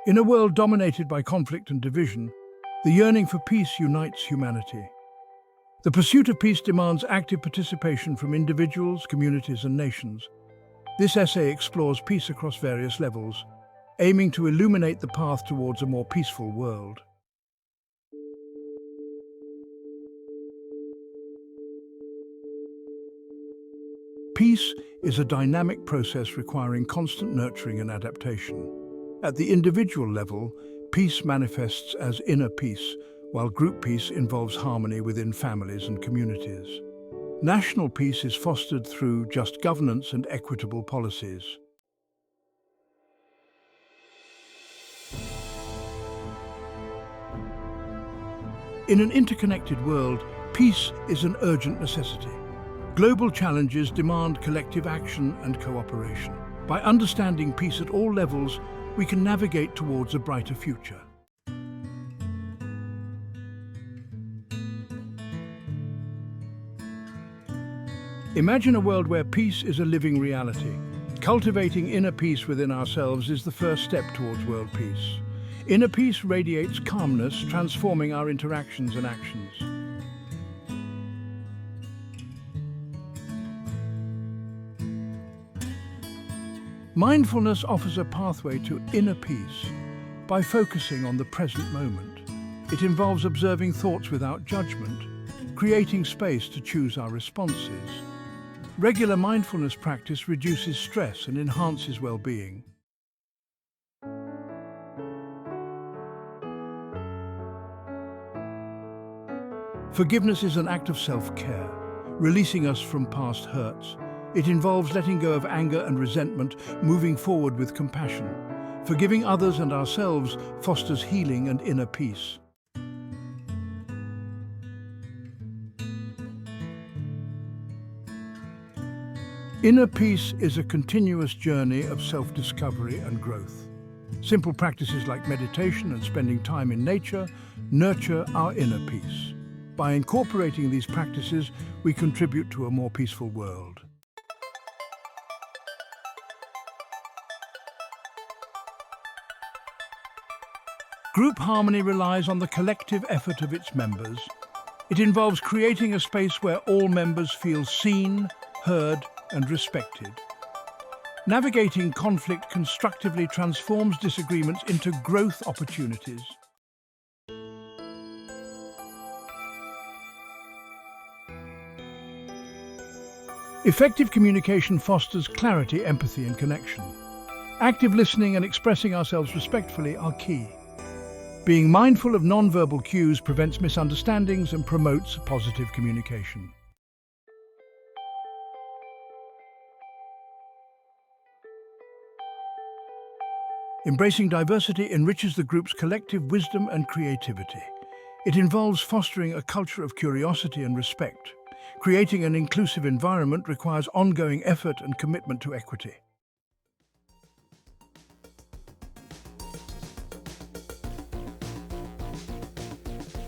In a world dominated by conflict and division, the yearning for peace unites humanity. The pursuit of peace demands active participation from individuals, communities, and nations. This essay explores peace across various levels, aiming to illuminate the path towards a more peaceful world. Peace is a dynamic process requiring constant nurturing and adaptation. At the individual level, peace manifests as inner peace, while group peace involves harmony within families and communities. National peace is fostered through just governance and equitable policies. In an interconnected world, peace is an urgent necessity. Global challenges demand collective action and cooperation. By understanding peace at all levels, we can navigate towards a brighter future. Imagine a world where peace is a living reality. Cultivating inner peace within ourselves is the first step towards world peace. Inner peace radiates calmness, transforming our interactions and actions. Mindfulness offers a pathway to inner peace by focusing on the present moment. It involves observing thoughts without judgment, creating space to choose our responses. Regular mindfulness practice reduces stress and enhances well-being. Forgiveness is an act of self-care, releasing us from past hurts. It involves letting go of anger and resentment, moving forward with compassion. Forgiving others and ourselves fosters healing and inner peace. Inner peace is a continuous journey of self-discovery and growth. Simple practices like meditation and spending time in nature nurture our inner peace. By incorporating these practices, we contribute to a more peaceful world. Group harmony relies on the collective effort of its members. It involves creating a space where all members feel seen, heard, and respected. Navigating conflict constructively transforms disagreements into growth opportunities. Effective communication fosters clarity, empathy, and connection. Active listening and expressing ourselves respectfully are key. Being mindful of non-verbal cues prevents misunderstandings and promotes positive communication. Embracing diversity enriches the group's collective wisdom and creativity. It involves fostering a culture of curiosity and respect. Creating an inclusive environment requires ongoing effort and commitment to equity.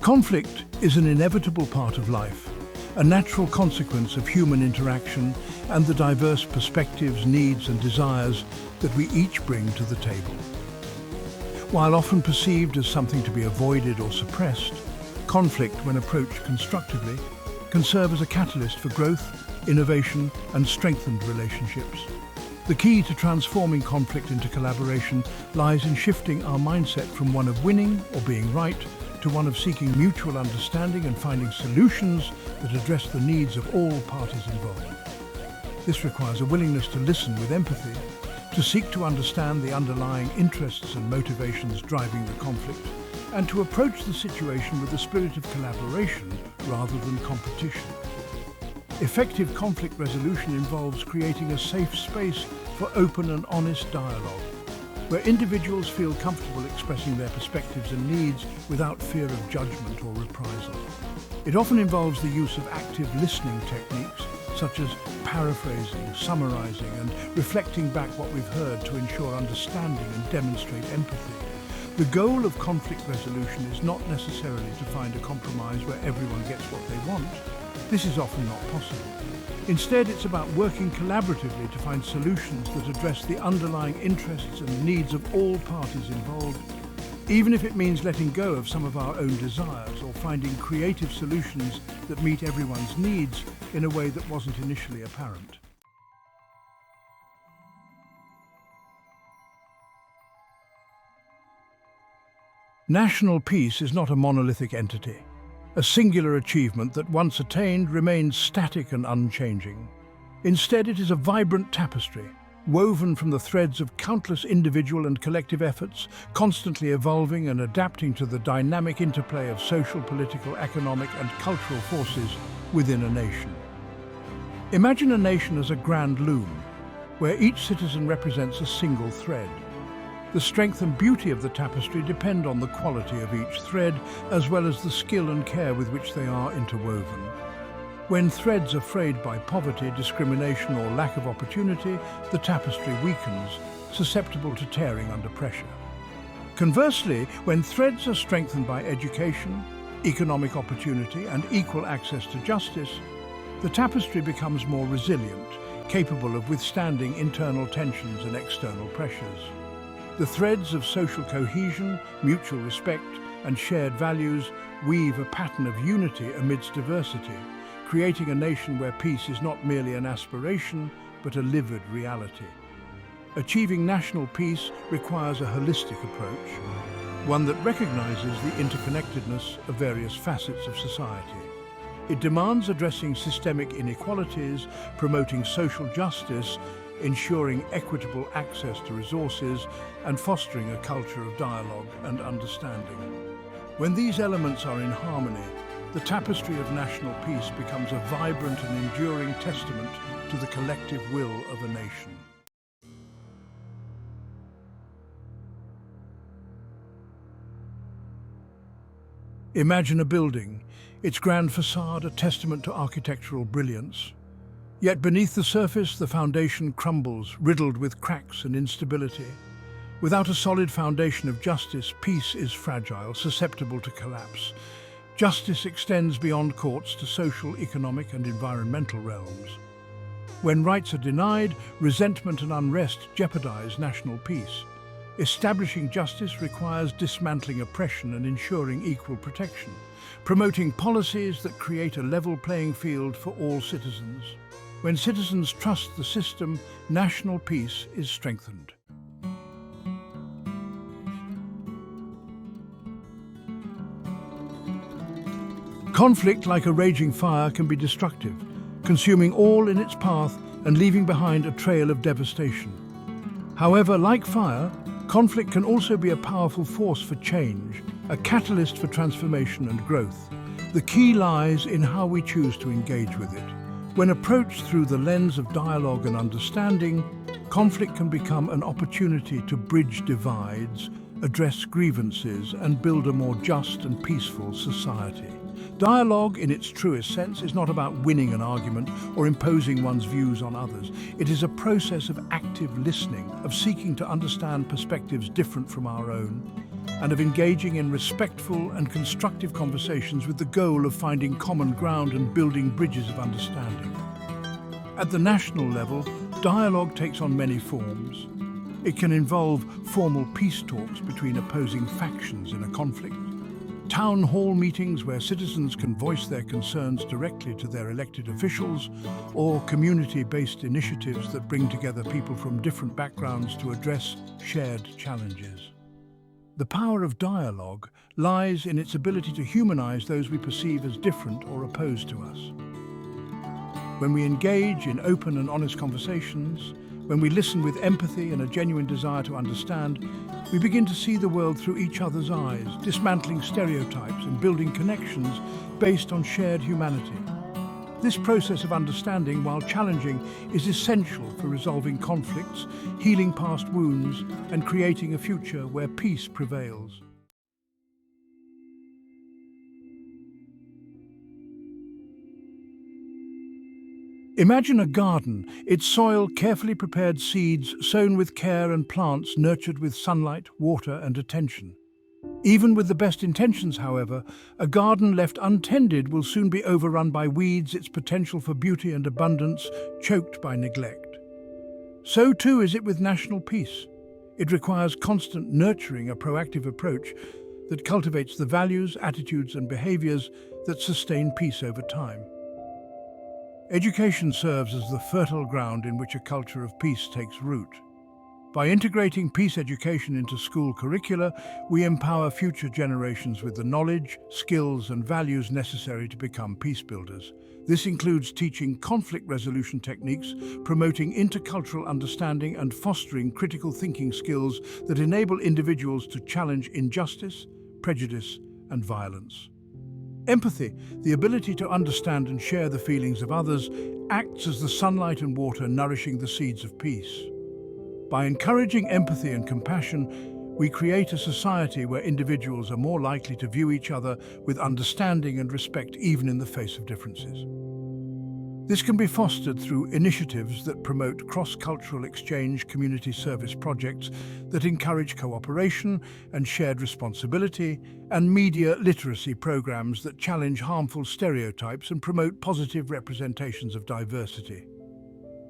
Conflict is an inevitable part of life, a natural consequence of human interaction and the diverse perspectives, needs, and desires that we each bring to the table. While often perceived as something to be avoided or suppressed, conflict, when approached constructively, can serve as a catalyst for growth, innovation, and strengthened relationships. The key to transforming conflict into collaboration lies in shifting our mindset from one of winning or being right to one of seeking mutual understanding and finding solutions that address the needs of all parties involved. This requires a willingness to listen with empathy, to seek to understand the underlying interests and motivations driving the conflict, and to approach the situation with a spirit of collaboration rather than competition. Effective conflict resolution involves creating a safe space for open and honest dialogue, where individuals feel comfortable expressing their perspectives and needs without fear of judgment or reprisal. It often involves the use of active listening techniques, such as paraphrasing, summarizing, and reflecting back what we've heard to ensure understanding and demonstrate empathy. The goal of conflict resolution is not necessarily to find a compromise where everyone gets what they want, This is often not possible. Instead, it's about working collaboratively to find solutions that address the underlying interests and needs of all parties involved, even if it means letting go of some of our own desires or finding creative solutions that meet everyone's needs in a way that wasn't initially apparent. National peace is not a monolithic entity, a singular achievement that once attained remains static and unchanging. Instead, it is a vibrant tapestry, woven from the threads of countless individual and collective efforts, constantly evolving and adapting to the dynamic interplay of social, political, economic, and cultural forces within a nation. Imagine a nation as a grand loom, where each citizen represents a single thread. The strength and beauty of the tapestry depend on the quality of each thread, as well as the skill and care with which they are interwoven. When threads are frayed by poverty, discrimination, or lack of opportunity, the tapestry weakens, susceptible to tearing under pressure. Conversely, when threads are strengthened by education, economic opportunity, and equal access to justice, the tapestry becomes more resilient, capable of withstanding internal tensions and external pressures. The threads of social cohesion, mutual respect, and shared values weave a pattern of unity amidst diversity, creating a nation where peace is not merely an aspiration, but a lived reality. Achieving national peace requires a holistic approach, one that recognizes the interconnectedness of various facets of society. It demands addressing systemic inequalities, promoting social justice, ensuring equitable access to resources, and fostering a culture of dialogue and understanding. When these elements are in harmony, the tapestry of national peace becomes a vibrant and enduring testament to the collective will of a nation. Imagine a building, its grand facade a testament to architectural brilliance. Yet beneath the surface, the foundation crumbles, riddled with cracks and instability. Without a solid foundation of justice, peace is fragile, susceptible to collapse. Justice extends beyond courts to social, economic, and environmental realms. When rights are denied, resentment and unrest jeopardize national peace. Establishing justice requires dismantling oppression and ensuring equal protection, promoting policies that create a level playing field for all citizens. When citizens trust the system, national peace is strengthened. Conflict, like a raging fire, can be destructive, consuming all in its path and leaving behind a trail of devastation. However, like fire, conflict can also be a powerful force for change, a catalyst for transformation and growth. The key lies in how we choose to engage with it. When approached through the lens of dialogue and understanding, conflict can become an opportunity to bridge divides, address grievances, and build a more just and peaceful society. Dialogue, in its truest sense, is not about winning an argument or imposing one's views on others. It is a process of active listening, of seeking to understand perspectives different from our own, and of engaging in respectful and constructive conversations with the goal of finding common ground and building bridges of understanding. At the national level, dialogue takes on many forms. It can involve formal peace talks between opposing factions in a conflict, town hall meetings where citizens can voice their concerns directly to their elected officials, or community-based initiatives that bring together people from different backgrounds to address shared challenges. The power of dialogue lies in its ability to humanize those we perceive as different or opposed to us. When we engage in open and honest conversations, when we listen with empathy and a genuine desire to understand, we begin to see the world through each other's eyes, dismantling stereotypes and building connections based on shared humanity. This process of understanding, while challenging, is essential for resolving conflicts, healing past wounds, and creating a future where peace prevails. Imagine a garden, its soil carefully prepared seeds sown with care and plants nurtured with sunlight, water, and attention. Even with the best intentions, however, a garden left untended will soon be overrun by weeds, its potential for beauty and abundance choked by neglect. So too is it with national peace. It requires constant nurturing, a proactive approach that cultivates the values, attitudes, and behaviors that sustain peace over time. Education serves as the fertile ground in which a culture of peace takes root. By integrating peace education into school curricula, we empower future generations with the knowledge, skills, and values necessary to become peace builders. This includes teaching conflict resolution techniques, promoting intercultural understanding, and fostering critical thinking skills that enable individuals to challenge injustice, prejudice, and violence. Empathy, the ability to understand and share the feelings of others, acts as the sunlight and water nourishing the seeds of peace. By encouraging empathy and compassion, we create a society where individuals are more likely to view each other with understanding and respect even in the face of differences. This can be fostered through initiatives that promote cross-cultural exchange, community service projects that encourage cooperation and shared responsibility, and media literacy programs that challenge harmful stereotypes and promote positive representations of diversity.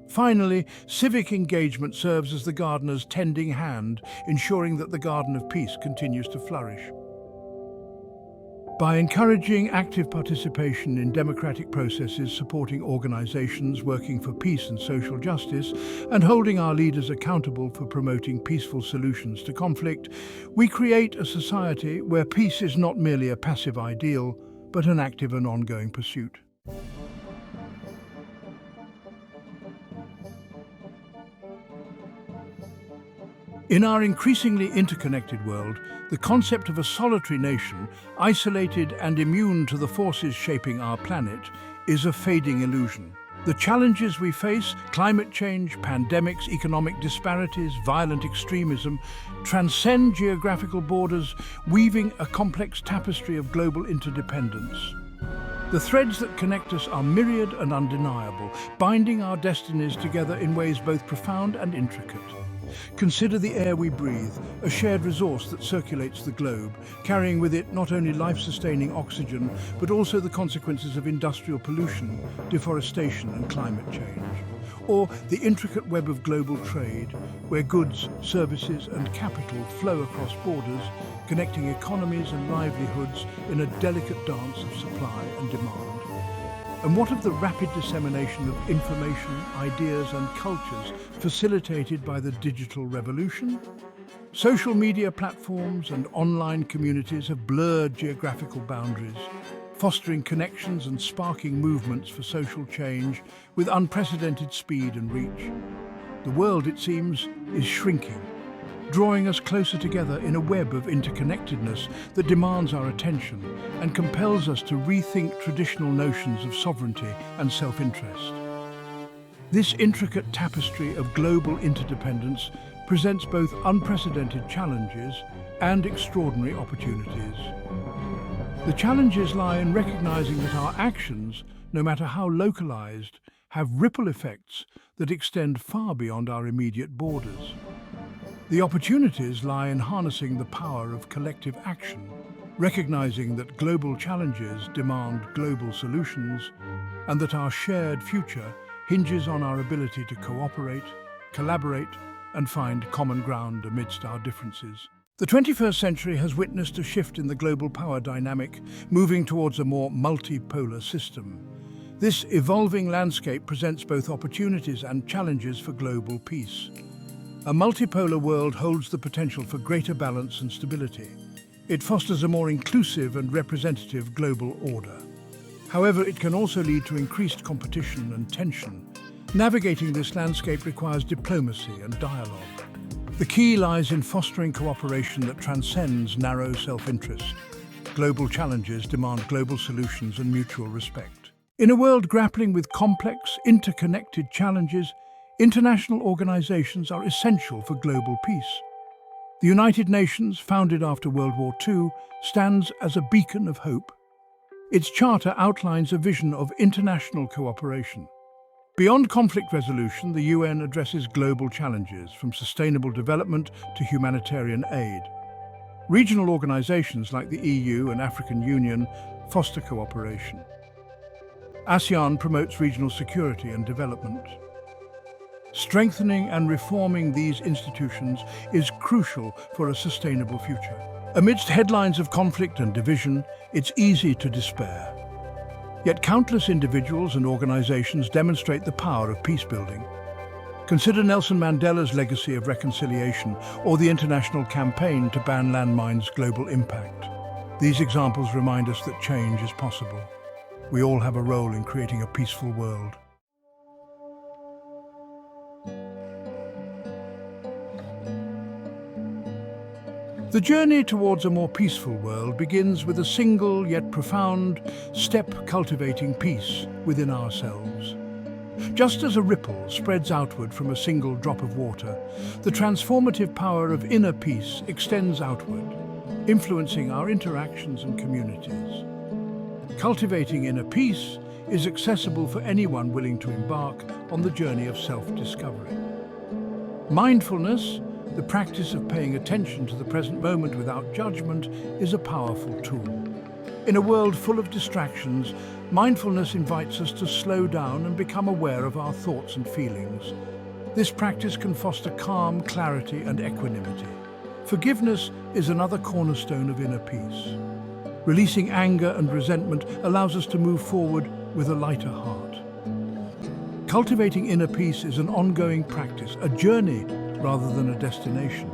Finally, civic engagement serves as the gardener's tending hand, ensuring that the garden of peace continues to flourish. By encouraging active participation in democratic processes, supporting organizations working for peace and social justice, and holding our leaders accountable for promoting peaceful solutions to conflict, we create a society where peace is not merely a passive ideal, but an active and ongoing pursuit. In our increasingly interconnected world, the concept of a solitary nation, isolated and immune to the forces shaping our planet, is a fading illusion. The challenges we face, climate change, pandemics, economic disparities, violent extremism, transcend geographical borders, weaving a complex tapestry of global interdependence. The threads that connect us are myriad and undeniable, binding our destinies together in ways both profound and intricate. Consider the air we breathe, a shared resource that circulates the globe, carrying with it not only life-sustaining oxygen, but also the consequences of industrial pollution, deforestation, and climate change. Or the intricate web of global trade, where goods, services, and capital flow across borders, connecting economies and livelihoods in a delicate dance of supply and demand. And what of the rapid dissemination of information, ideas, and cultures facilitated by the digital revolution? Social media platforms and online communities have blurred geographical boundaries, fostering connections and sparking movements for social change with unprecedented speed and reach. The world, it seems, is shrinking, drawing us closer together in a web of interconnectedness that demands our attention and compels us to rethink traditional notions of sovereignty and self-interest. This intricate tapestry of global interdependence presents both unprecedented challenges and extraordinary opportunities. The challenges lie in recognizing that our actions, no matter how localized, have ripple effects that extend far beyond our immediate borders. The opportunities lie in harnessing the power of collective action, recognizing that global challenges demand global solutions, and that our shared future hinges on our ability to cooperate, collaborate, and find common ground amidst our differences. The 21st century has witnessed a shift in the global power dynamic, moving towards a more multipolar system. This evolving landscape presents both opportunities and challenges for global peace. A multipolar world holds the potential for greater balance and stability. It fosters a more inclusive and representative global order. However, it can also lead to increased competition and tension. Navigating this landscape requires diplomacy and dialogue. The key lies in fostering cooperation that transcends narrow self-interest. Global challenges demand global solutions and mutual respect. In a world grappling with complex, interconnected challenges, international organizations are essential for global peace. The United Nations, founded after World War II, stands as a beacon of hope. Its charter outlines a vision of international cooperation. Beyond conflict resolution, the UN addresses global challenges, from sustainable development to humanitarian aid. Regional organizations like the EU and African Union foster cooperation. ASEAN promotes regional security and development. Strengthening and reforming these institutions is crucial for a sustainable future. Amidst headlines of conflict and division, it's easy to despair. Yet countless individuals and organizations demonstrate the power of peace-building. Consider Nelson Mandela's legacy of reconciliation or the international campaign to ban landmines' global impact. These examples remind us that change is possible. We all have a role in creating a peaceful world. The journey towards a more peaceful world begins with a single yet profound step: cultivating peace within ourselves. Just as a ripple spreads outward from a single drop of water, the transformative power of inner peace extends outward, influencing our interactions and communities. Cultivating inner peace is accessible for anyone willing to embark on the journey of self-discovery. Mindfulness, the practice of paying attention to the present moment without judgment, is a powerful tool. In a world full of distractions, mindfulness invites us to slow down and become aware of our thoughts and feelings. This practice can foster calm, clarity, and equanimity. Forgiveness is another cornerstone of inner peace. Releasing anger and resentment allows us to move forward with a lighter heart. Cultivating inner peace is an ongoing practice, a journey rather than a destination.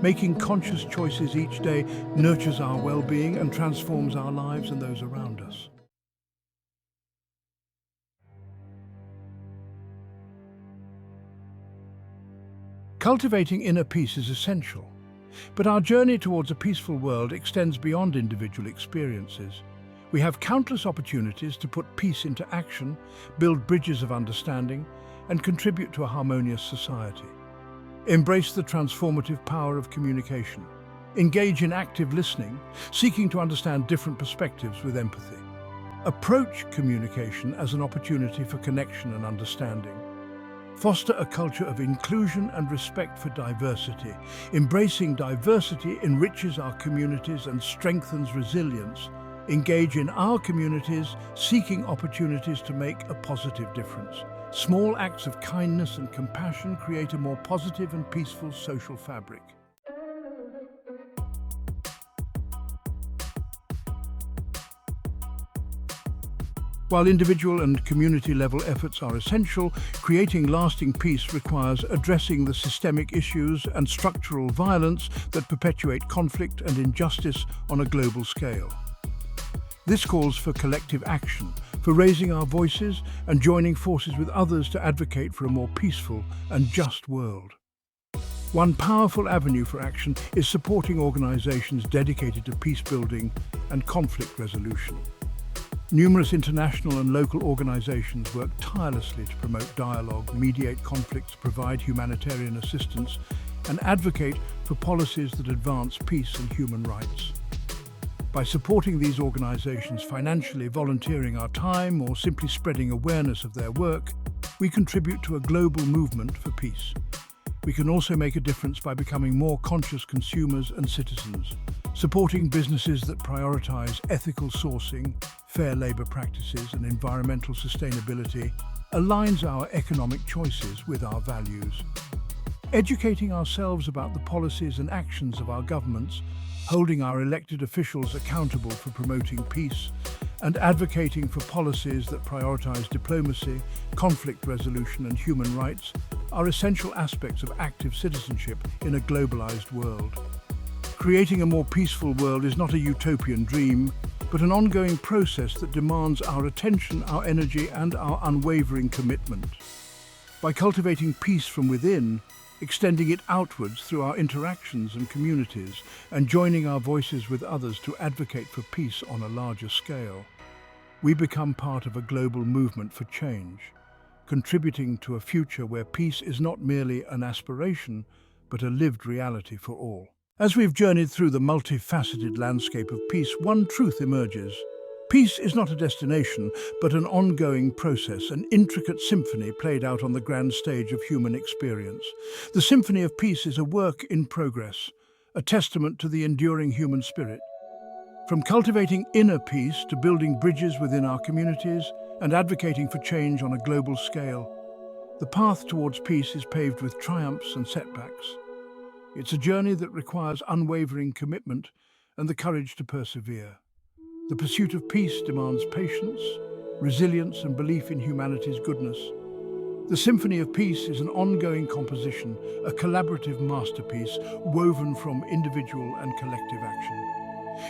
Making conscious choices each day nurtures our well-being and transforms our lives and those around us. Cultivating inner peace is essential, but our journey towards a peaceful world extends beyond individual experiences. We have countless opportunities to put peace into action, build bridges of understanding, and contribute to a harmonious society. Embrace the transformative power of communication. Engage in active listening, seeking to understand different perspectives with empathy. Approach communication as an opportunity for connection and understanding. Foster a culture of inclusion and respect for diversity. Embracing diversity enriches our communities and strengthens resilience. Engage in our communities, seeking opportunities to make a positive difference. Small acts of kindness and compassion create a more positive and peaceful social fabric. While individual and community-level efforts are essential, creating lasting peace requires addressing the systemic issues and structural violence that perpetuate conflict and injustice on a global scale. This calls for collective action, for raising our voices and joining forces with others to advocate for a more peaceful and just world. One powerful avenue for action is supporting organizations dedicated to peace building and conflict resolution. Numerous international and local organizations work tirelessly to promote dialogue, mediate conflicts, provide humanitarian assistance, and advocate for policies that advance peace and human rights. By supporting these organizations financially, volunteering our time, or simply spreading awareness of their work, we contribute to a global movement for peace. We can also make a difference by becoming more conscious consumers and citizens. Supporting businesses that prioritize ethical sourcing, fair labor practices, and environmental sustainability aligns our economic choices with our values. Educating ourselves about the policies and actions of our governments, holding our elected officials accountable for promoting peace, and advocating for policies that prioritize diplomacy, conflict resolution, and human rights are essential aspects of active citizenship in a globalized world. Creating a more peaceful world is not a utopian dream, but an ongoing process that demands our attention, our energy, and our unwavering commitment. By cultivating peace from within, extending it outwards through our interactions and communities, and joining our voices with others to advocate for peace on a larger scale, we become part of a global movement for change, contributing to a future where peace is not merely an aspiration, but a lived reality for all. As we've journeyed through the multifaceted landscape of peace, one truth emerges. Peace is not a destination, but an ongoing process, an intricate symphony played out on the grand stage of human experience. The symphony of peace is a work in progress, a testament to the enduring human spirit. From cultivating inner peace to building bridges within our communities and advocating for change on a global scale, the path towards peace is paved with triumphs and setbacks. It's a journey that requires unwavering commitment and the courage to persevere. The pursuit of peace demands patience, resilience, and belief in humanity's goodness. The Symphony of Peace is an ongoing composition, a collaborative masterpiece woven from individual and collective action.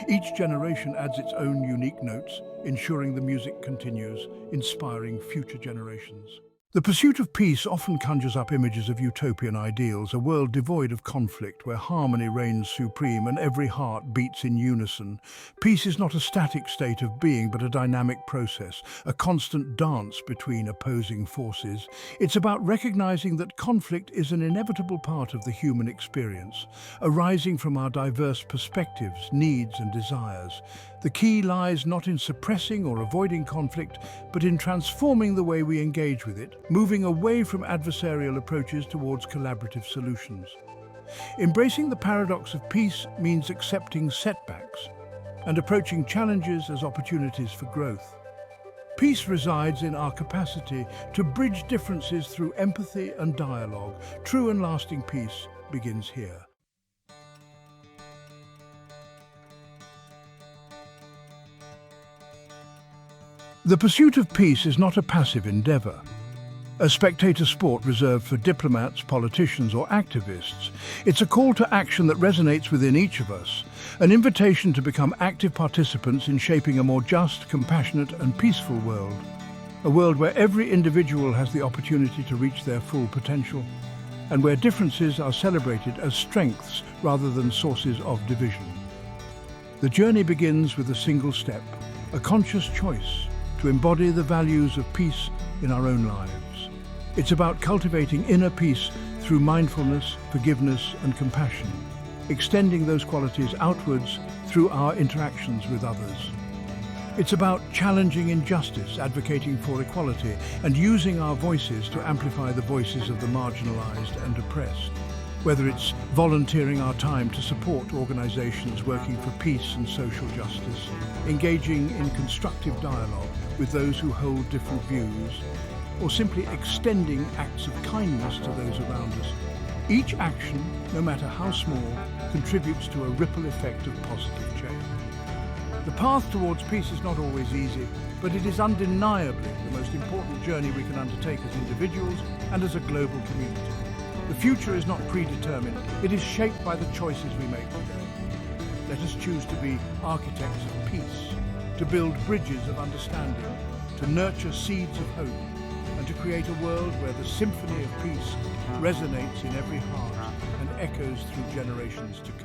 Each generation adds its own unique notes, ensuring the music continues, inspiring future generations. The pursuit of peace often conjures up images of utopian ideals, a world devoid of conflict where harmony reigns supreme and every heart beats in unison. Peace is not a static state of being, but a dynamic process, a constant dance between opposing forces. It's about recognizing that conflict is an inevitable part of the human experience, arising from our diverse perspectives, needs, and desires. The key lies not in suppressing or avoiding conflict, but in transforming the way we engage with it, moving away from adversarial approaches towards collaborative solutions. Embracing the paradox of peace means accepting setbacks and approaching challenges as opportunities for growth. Peace resides in our capacity to bridge differences through empathy and dialogue. True and lasting peace begins here. The pursuit of peace is not a passive endeavor, a spectator sport reserved for diplomats, politicians, or activists. It's a call to action that resonates within each of us, an invitation to become active participants in shaping a more just, compassionate, and peaceful world. A world where every individual has the opportunity to reach their full potential, and where differences are celebrated as strengths rather than sources of division. The journey begins with a single step, a conscious choice to embody the values of peace in our own lives. It's about cultivating inner peace through mindfulness, forgiveness, and compassion, extending those qualities outwards through our interactions with others. It's about challenging injustice, advocating for equality, and using our voices to amplify the voices of the marginalized and oppressed. Whether it's volunteering our time to support organizations working for peace and social justice, engaging in constructive dialogue with those who hold different views, or simply extending acts of kindness to those around us. Each action, no matter how small, contributes to a ripple effect of positive change. The path towards peace is not always easy, but it is undeniably the most important journey we can undertake as individuals and as a global community. The future is not predetermined, it is shaped by the choices we make today. Let us choose to be architects of peace, to build bridges of understanding, to nurture seeds of hope, and to create a world where the symphony of peace resonates in every heart and echoes through generations to come.